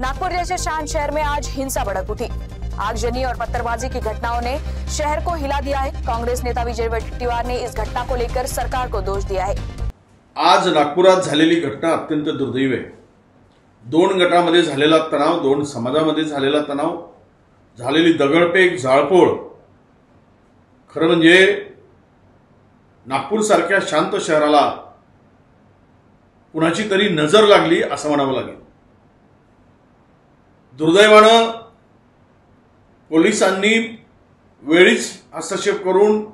नागपुर जैसे शांत शहर में आज हिंसा भड़क उठी। आगजनी और पत्थरबाजी की घटनाओं ने शहर को हिला दिया है। कांग्रेस नेता विजय वडेट्टीवार ने इस घटना को लेकर सरकार को दोष दिया है। आज नागपुरात झालेली घटना अत्यंत दुर्दैवी आहे। दोन गटामध्ये झालेला तणाव, दोन समाजामध्ये झालेला तणाव, झालेली दगडफेक, जाळपोळ, खरं म्हणजे नागपूर सारख्या शांत शहराला कुणाची तरी नजर लागली असं म्हणावं लागेल। दुर्दैवानं पोलिसांनी वेळीच हस्तक्षेप करून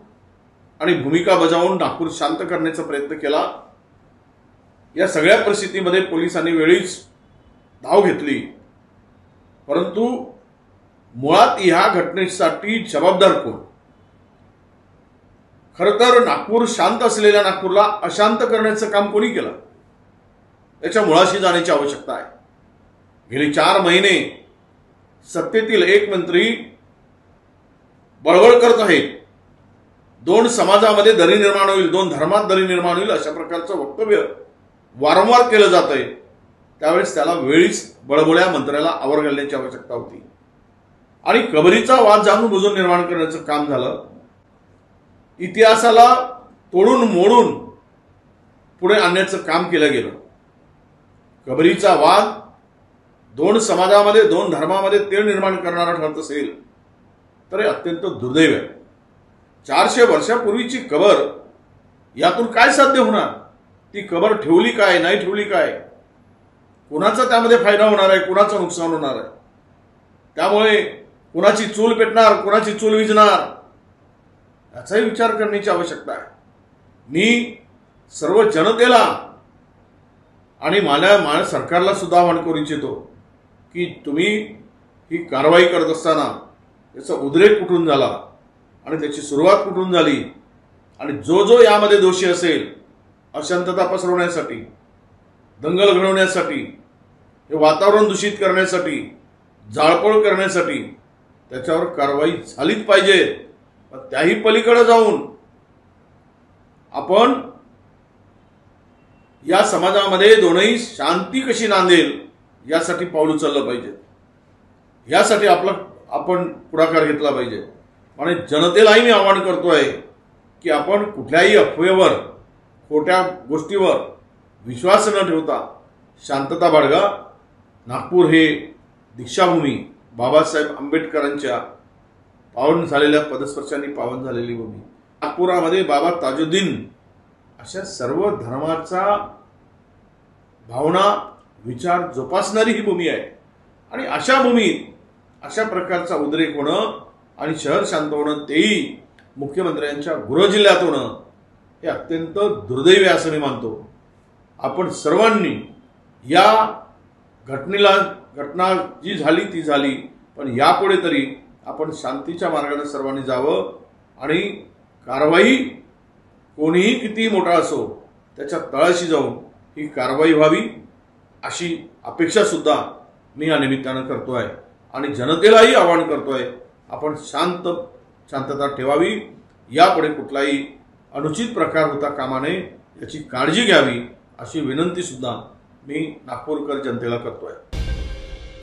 आणि भूमिका बजावून नागपूर शांत करण्याचा प्रयत्न केला। या सगळ्या परिस्थितीमध्ये पोलिसांनी वेळीच धाव घेतली, परंतु मुळात ह्या घटनेसाठी जबाबदार कोण? खरं तर नागपूर शांत असलेल्या नागपूरला अशांत करण्याचं काम कोणी केलं याच्या मुळाशी जाण्याची आवश्यकता आहे। गेली 4 महिने सत्तेतील एक मंत्री बळबळ करत आहेत, दोन समाजामध्ये दरी निर्माण होईल, दोन धर्मात दरी निर्माण होईल अशा प्रकारचं वक्तव्य वारंवार केलं जात आहे। त्यावेळेस त्याला वेळीच बळबळ्या मंत्र्याला आवर घालण्याची आवश्यकता होती आणि कबरीचा वाद जाणून बुजून निर्माण करण्याचं काम झालं। इतिहासाला तोडून मोडून पुढे आणण्याचं काम केलं गेलं। कबरीचा वाद दोन समाजामध्ये, दोन धर्मामध्ये तेढ निर्माण करणारा ठरत असेल तर अत्यंत दुर्दैव आहे। 400 वर्षापूर्वीची कबर, यातून काय साध्य होणार? ती कबर ठेवली काय, नाही ठेवली काय, कुणाचा त्यामध्ये फायदा होणार आहे, कुणाचं नुकसान होणार आहे? त्यामुळे कुणाची चूल पेटणार, कुणाची चूल विझणार याचाही विचार करण्याची आवश्यकता आहे। मी सर्व जनतेला आणि माझ्या सरकारला सुद्धा आवाहन करू इच्छितो की तुम्ही ही कारवाई करत असताना त्याचा उद्रेक कुठून झाला आणि त्याची सुरुवात कुठून झाली आणि जो यामध्ये दोषी असेल, अशांतता पसरवण्यासाठी, दंगल घडवण्यासाठी, हे वातावरण दूषित करण्यासाठी, जाळपोळ करण्यासाठी त्याच्यावर कारवाई झालीच पाहिजे। त्याही पलीकडे जाऊन आपण या समाजामध्ये दोनही शांती कशी नांदेल यासाठी पाऊल उचललं पाहिजे। यासाठी आपण पुढाकार घेतला पाहिजे आणि जनतेलाही मी आवाहन करतोय की आपण कुठल्याही अफवेवर, खोट्या गोष्टीवर विश्वास न ठेवता शांतता बाळगा। नागपूर हे दीक्षाभूमी, बाबासाहेब आंबेडकरांच्या पावन झालेल्या पदस्पर्शांनी पावन झालेली भूमी। नागपुरामध्ये बाबा ताजुद्दीन अशा सर्व धर्माचा भावना, विचार जोपासणारी ही भूमी आहे आणि अशा भूमीत अशा प्रकारचा उद्रेक होणं आणि शहर शांत होणं, तेही मुख्यमंत्र्यांच्या गृह जिल्ह्यात होणं, हे अत्यंत दुर्दैवी असं मी मानतो। आपण सर्वांनी या घटना जी झाली ती झाली, पण यापुढे तरी आपण शांतीच्या मार्गाने सर्वांनी जावं आणि कारवाई कोणीही किती मोठा असो त्याच्या तळाशी जाऊन ही कारवाई व्हावी अशी अपेक्षा सुद्धा मी या निमित्तानं करतोय आणि जनतेलाही आवाहन करतोय, आपण शांतता ठेवावी, यापुढे कुठलाही अनुचित प्रकार होता कामा नये याची काळजी घ्यावी अशी विनंती सुद्धा मी नागपूरकर जनतेला करतोय।